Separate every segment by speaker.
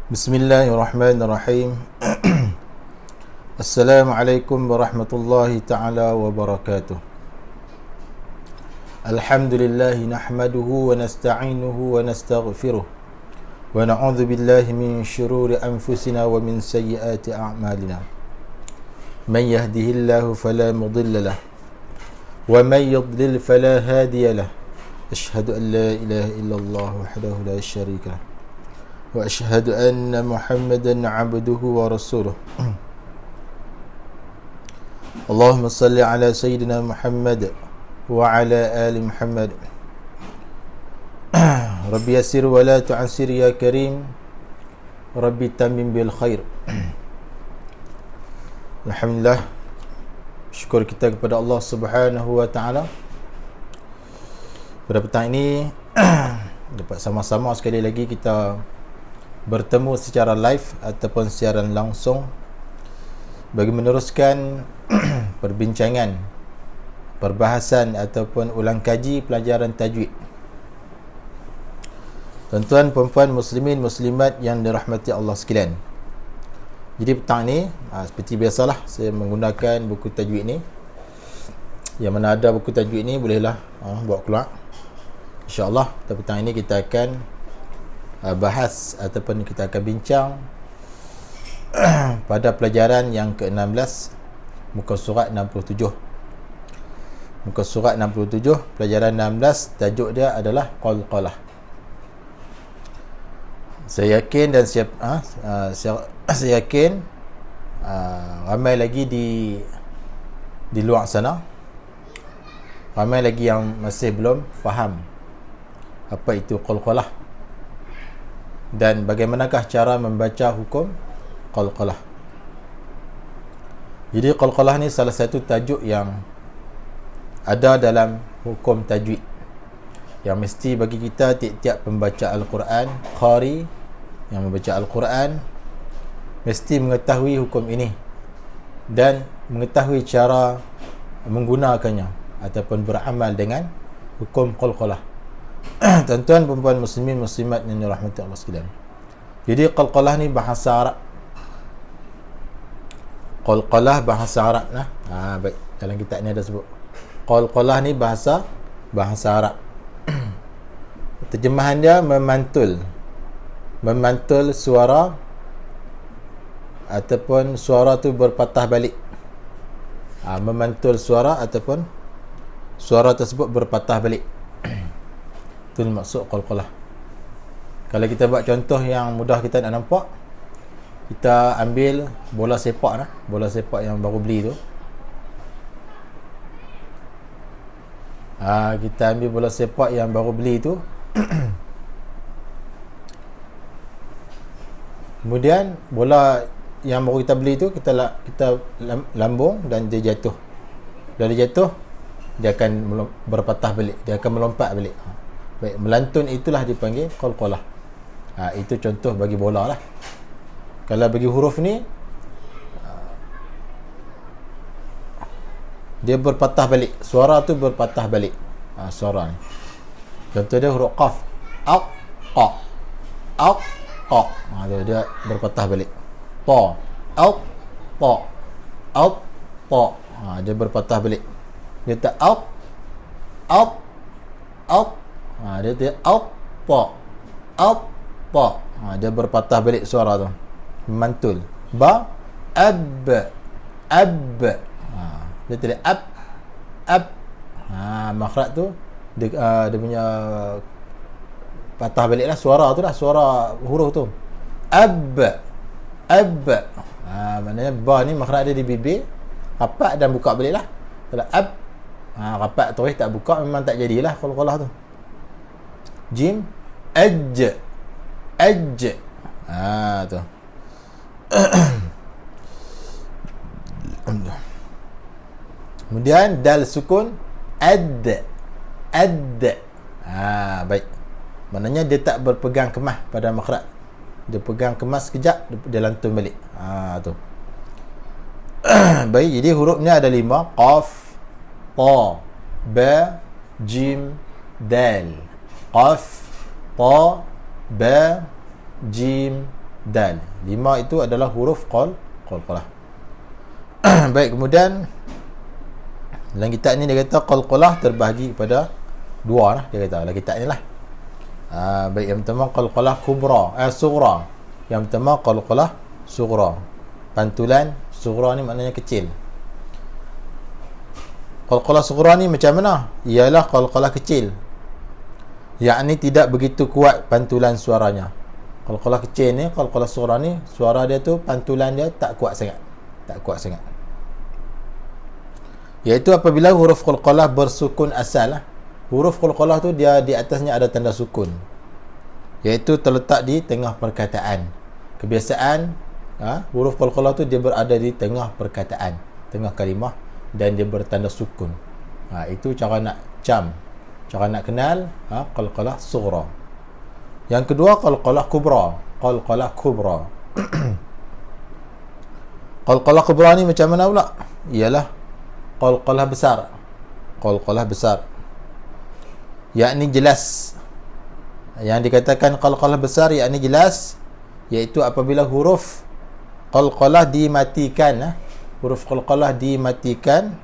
Speaker 1: Bismillahirrahmanirrahim. Assalamualaikum warahmatullahi ta'ala wabarakatuh. Alhamdulillahi nahmaduhu wa nasta'inuhu wa nastaghfiruh wa na'udzu billahi min syururi anfusina wa min sayyiati a'malina. Man yahdihillahu fala mudilla lahu wa man yudlil fala hadiya lahu. Asyhadu an la ilaha illallah wahdahu la syarika lahu wa asyhadu anna Muhammadan 'abduhu wa rasuluh. Allahumma salli ala sayyidina Muhammad wa ala ali Muhammad. Rabbi yassir wa la tu'assir ya karim. Rabbi tamim bil khair. Alhamdulillah, syukur kita kepada Allah Subhanahu wa taala. Pada petang ini dapat sama-sama sekali lagi kita bertemu secara live ataupun siaran langsung bagi meneruskan perbincangan, perbahasan ataupun ulang kaji pelajaran tajwid. Tuan-tuan, puan-puan, muslimin, muslimat yang dirahmati Allah sekalian. Jadi petang ni seperti biasalah saya menggunakan buku tajwid ni. Yang mana ada buku tajwid ni bolehlah bawa keluar. InsyaAllah petang ini kita akan bahas ataupun kita akan bincang pada pelajaran yang ke-16, muka surat 67. Muka surat 67, pelajaran 16, tajuk dia adalah qalqalah. Saya yakin dan saya yakin ramai lagi di luar sana, ramai lagi yang masih belum faham apa itu qalqalah dan bagaimanakah cara membaca hukum qalqalah. Jadi qalqalah ni salah satu tajuk yang ada dalam hukum tajwid yang mesti bagi kita tiap-tiap pembaca Al-Quran, qari yang membaca Al-Quran mesti mengetahui hukum ini dan mengetahui cara menggunakannya ataupun beramal dengan hukum qalqalah. Tuan-tuan, perempuan, muslimin, muslimat yang dirahmati Allah sekalian. Jadi qalqalah ni bahasa Arab. Qalqalah bahasa Arab lah. Baik, dalam kitab ni ada sebut. Qalqalah ni bahasa Arab. Terjemahan dia memantul suara ataupun suara tu berpatah balik. Memantul suara ataupun suara tersebut berpatah balik. Itu maksud qalqalah. Kalau kita buat contoh yang mudah kita nak nampak, kita ambil bola sepak lah, bola sepak yang baru beli tu. Kita ambil bola sepak yang baru beli tu. Kemudian bola yang baru kita beli tu kita lambung dan dia jatuh. Dan dia jatuh, dia akan berpatah balik, dia akan melompat balik. Baik, melantun itulah dipanggil qalqalah. Itu contoh bagi bola lah. Kalau bagi huruf ni, dia berpatah balik, suara tu berpatah balik. Suara ni contoh dia huruf qaf, aq, qa, aq, qa. Dia berpatah balik. Ta, aq, ta, aq, ta. Dia berpatah balik. Dia tak aq, aq, aq. Dia out pa, dia berpatah balik suara tu, mantul. Ba, ab, dia tidak ab. Makhraj tu dia punya patah balik lah suara tu lah, suara huruf tu. Ab. Maknanya ba ni makhraj dia di bibir, rapat dan buka balik lah. Kalau ab, rapat terus tak buka, memang tak jadilah qalqalah tu. Jim, tu. Kemudian dal sukun, ad. Baik, maknanya dia tak berpegang kemah pada makhraj. Dia pegang kemas sekejap, dia lantun balik. Tu. Baik, jadi huruf ni ada 5. Qaf, ta, ba, jim, dal. Qaf, ta, ba, jim, dal. 5 itu adalah huruf qalqalah. Baik, kemudian dalam kitab ni dia kata qalqalah terbahagi kepada dua lah, dia kata dalam kitab ni lah. Baik, yang pertama qalqalah kubra, sughra. Yang pertama qalqalah sughra. Pantulan sughra ni maknanya kecil. Qalqalah sughra ni macam mana? Ialah qalqalah kecil, yakni tidak begitu kuat pantulan suaranya. Qalqalah kecil ni, qalqalah sughra ni, suara dia tu, pantulan dia tak kuat sangat. Iaitu apabila huruf qalqalah bersukun asal lah. Huruf qalqalah tu dia di atasnya ada tanda sukun, iaitu terletak di tengah perkataan. Kebiasaan huruf qalqalah tu dia berada di tengah perkataan, tengah kalimah, dan dia bertanda sukun. Itu cara nak cara nak kenal qalqalah sughra. Yang kedua qalqalah kubra. Qalqalah kubra ni macam mana pula? Ialah qalqalah besar, yakni jelas. Yang dikatakan qalqalah besar yakni jelas, iaitu apabila huruf qalqalah dimatikan. Huruf qalqalah dimatikan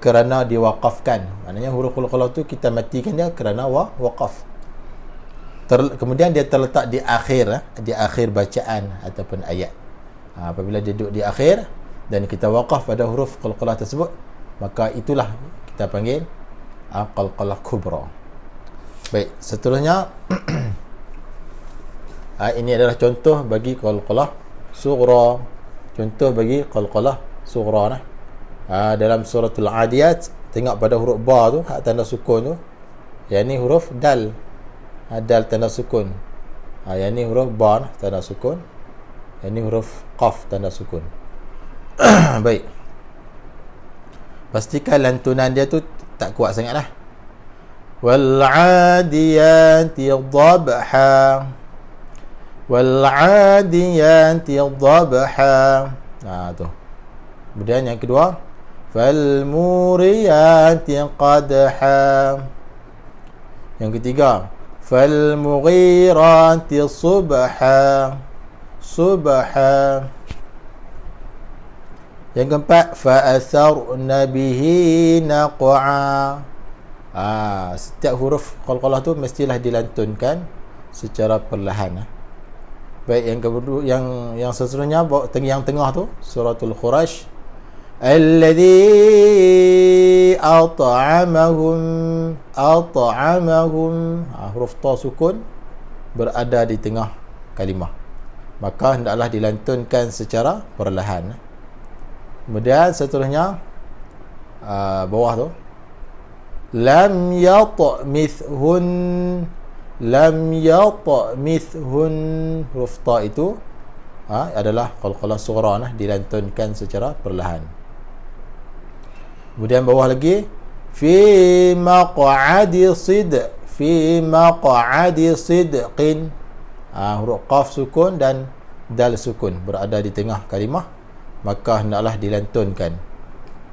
Speaker 1: kerana diwaqafkan. Maknanya huruf qalqalah tu kita matikan dia kerana waqaf. Kemudian dia terletak di akhir bacaan ataupun ayat. Apabila dia duduk di akhir dan kita waqaf pada huruf qalqalah tersebut, maka itulah kita panggil qalqalah kubra. Baik, seterusnya ini adalah contoh bagi qalqalah sughra. Contoh bagi qalqalah sughra dalam suratul Adiyat, tengok pada huruf ba tu, hak tanda sukun tu, yang ni huruf dal. Dal tanda sukun. Yang ni huruf ba tanda sukun. Yang ni huruf qaf tanda sukun. Baik, pastikan lantunan dia tu tak kuat sangat lah. Wal 'adiyati dhabha, wal 'adiyati dhabha. Tu. Kemudian yang kedua, fal muriyati qadha. Yang ketiga, fal mughirati subha. Yang keempat, fa asarna bihi naq'a. Setiap huruf qalqalah tu mestilah dilantunkan secara perlahan. Baik, yang kedua, yang seterusnya yang tengah tu suratul Quraisy, alladhi at'amahum. Huruf ta sukun berada di tengah kalimah, maka hendaklah dilantunkan secara perlahan. Kemudian seterusnya bawah tu, lam yatmithhun. Huruf ta itu adalah qalqalah sughra, dilantunkan secara perlahan. Kemudian bawah lagi, fi maq'adi sidqin. Huruf qaf sukun dan dal sukun berada di tengah kalimah, maka hendaklah dilantunkan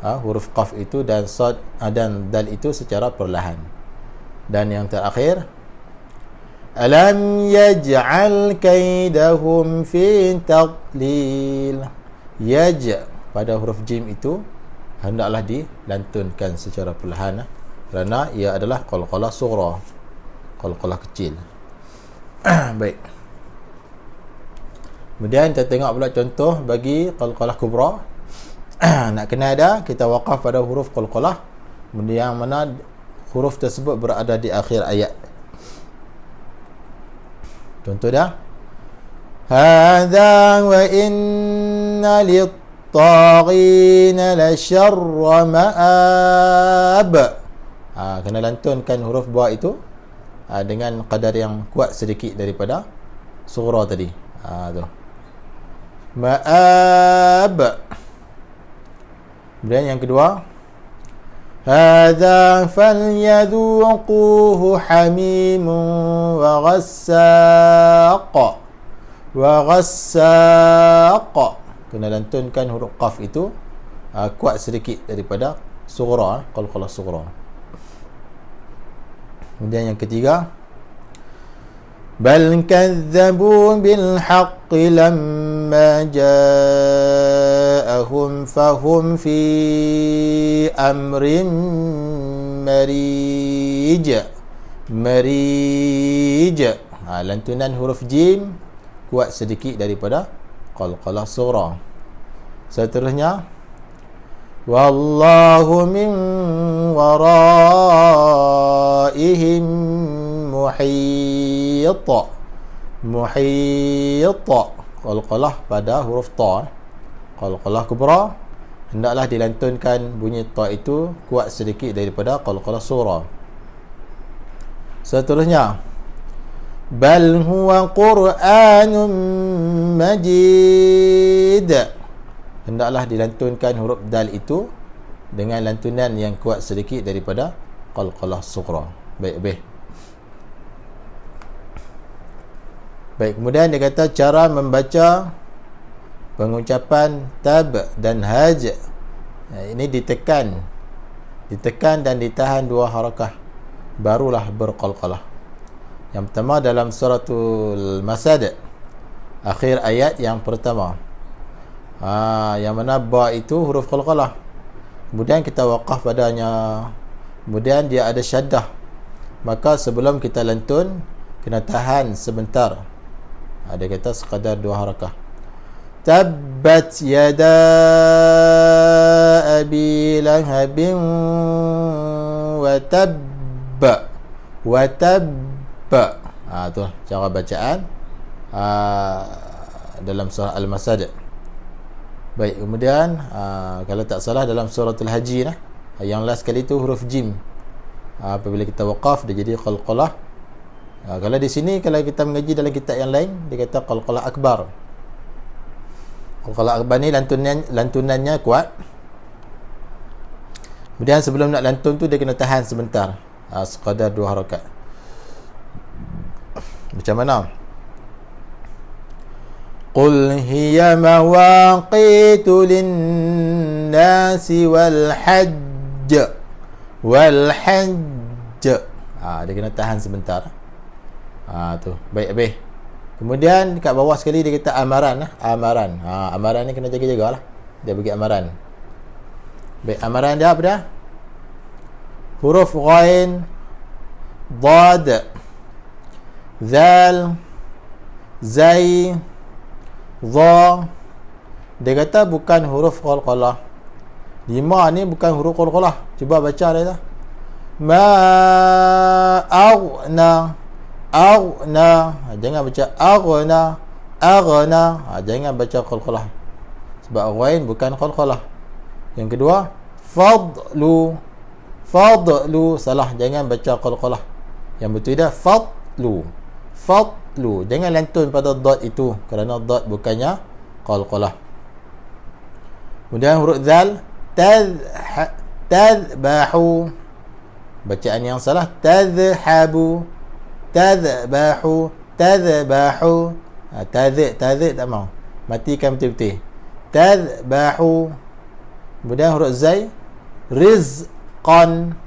Speaker 1: huruf qaf itu dan sad dan dal itu secara perlahan. Dan yang terakhir, alam yaj'al kaidahum fi taqlil. Pada huruf jim itu hendaklah dilantunkan secara perlahan, kerana ia adalah qalqalah sughra, qalqalah kecil. Baik, kemudian kita tengok pula contoh bagi qalqalah kubra. Nak kenal dah, kita waqaf pada huruf qalqalah, kemudian yang mana huruf tersebut berada di akhir ayat. Contoh dah, hadza wa inna lit-taghina la syarra ma'ab. Kena lantunkan huruf ba itu dengan kadar yang kuat sedikit daripada sughra tadi. Tu ma'ab. Kemudian yang kedua, hadza falyadhuquhu hamimun wa ghassaq. Kena lantunkan huruf qaf itu kuat sedikit daripada sughra, qalqalah sughra. Kemudian yang ketiga, Bal kadzabu bil haqqi lamma ja'ahum fahum fi amrin marij. Lantunan huruf jim kuat sedikit daripada qalqalah surah. Seterusnya, wallahu min waraihim muhit. Qalqalah pada huruf ta, qalqalah kubra, hendaklah dilantunkan bunyi ta itu kuat sedikit daripada qalqalah surah. Seterusnya, bal huwa Qur'anun majid. Hendaklah dilantunkan huruf dal itu dengan lantunan yang kuat sedikit daripada qalqalah sughra. Baik, kemudian dia kata cara membaca pengucapan tab dan haj. Ini ditekan dan ditahan 2 harakah, barulah berqalqalah. Yang pertama dalam suratul Masad, akhir ayat yang pertama, yang mana ba itu huruf qalqalah, kemudian kita waqaf padanya, kemudian dia ada syaddah, maka sebelum kita lantun kena tahan sebentar. Dia kata sekadar 2 harakah. Tabbat yada abi lahabin wa tabba. Tu cara bacaan dalam surah Al-Masad. Baik, kemudian kalau tak salah dalam suratul Haji yang last kali tu huruf jim, apabila kita waqaf dia jadi qalqalah. Kalau di sini, kalau kita mengaji dalam kitab yang lain, dia kata qalqalah akbar. Qalqalah akbar ni lantunannya kuat. Kemudian sebelum nak lantun tu dia kena tahan sebentar, sekadar 2 harakat. Macam mana? Qul hiya mawaqitu lin-nasi wal hajj. Dia kena tahan sebentar. Tu. Baik. Kemudian kat bawah sekali dia kata amaran. Amaran ni kena jaga-jagalah. Dia bagi amaran. Baik, amaran dia apa dia? Huruf ghain, dad, zal, zai, dha. Dia kata bukan huruf qalqalah. 5 ni bukan huruf qalqalah. Cuba baca dia. Ma aghna. Jangan baca aghna. Jangan baca qalqalah, sebab ghain bukan qalqalah. Yang kedua, fadlu. Salah, jangan baca qalqalah. Yang betul dia fadlu. Jangan lantun pada dot itu, kerana dot bukannya qalqalah. Kemudian huruf zal, tadhbahu. Bacaan yang salah, tadhhabu. Tadhbahu. Tadh tak mau, matikan betul-betul. Tadhbahu. Kemudian huruf zai, rizqan.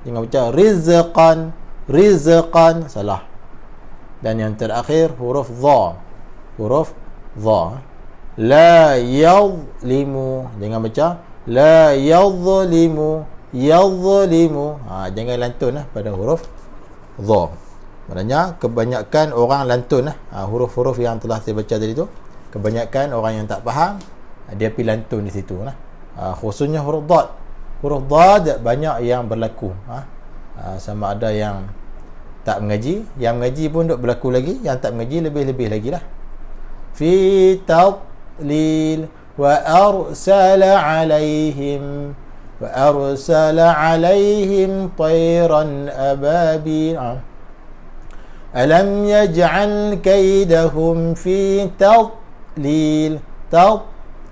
Speaker 1: Jangan baca rizqan, salah. Dan yang terakhir huruf dha. La yadhlimu. Jangan baca la yadhlimu. Jangan lantun pada huruf dha. Maknanya kebanyakan orang lantun huruf-huruf yang telah saya baca tadi tu, kebanyakan orang yang tak faham dia pergi lantun di situ khususnya huruf dad. Huruf dad banyak yang berlaku, sama ada yang tak mengaji, yang mengaji pun duk berlaku lagi, yang tak mengaji lebih-lebih lagi lah. Fi tadlil wa arsala alaihim tayran ababil. Alam yaj'al kaidahum fi tadlil.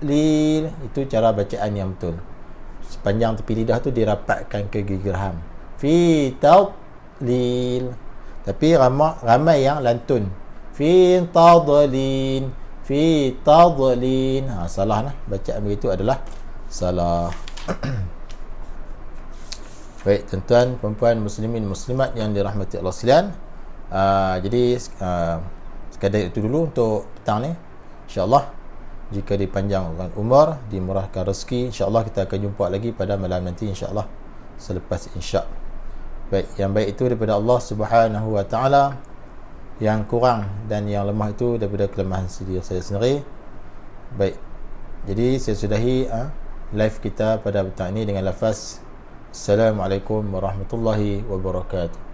Speaker 1: Itu cara bacaan yang betul. Sepanjang tepi lidah tu dirapatkan ke gigi geraham. Fi tadlil. Tapi ramai yang lantun. Fi tadlin. Salah bacaan begitu adalah salah. Baik, tuan-tuan, puan-puan, muslimin, muslimat yang dirahmati Allah sekalian, Jadi sekadar itu dulu untuk petang ni. InsyaAllah jika dipanjangkan umur, dimurahkan rezeki, insyaAllah kita akan jumpa lagi pada malam nanti insyaAllah selepas insya'. Baik, yang baik itu daripada Allah Subhanahu wa ta'ala, yang kurang dan yang lemah itu daripada kelemahan diri saya sendiri. Baik, jadi saya sudahi live kita pada petang ini dengan lafaz Assalamualaikum warahmatullahi wabarakatuh.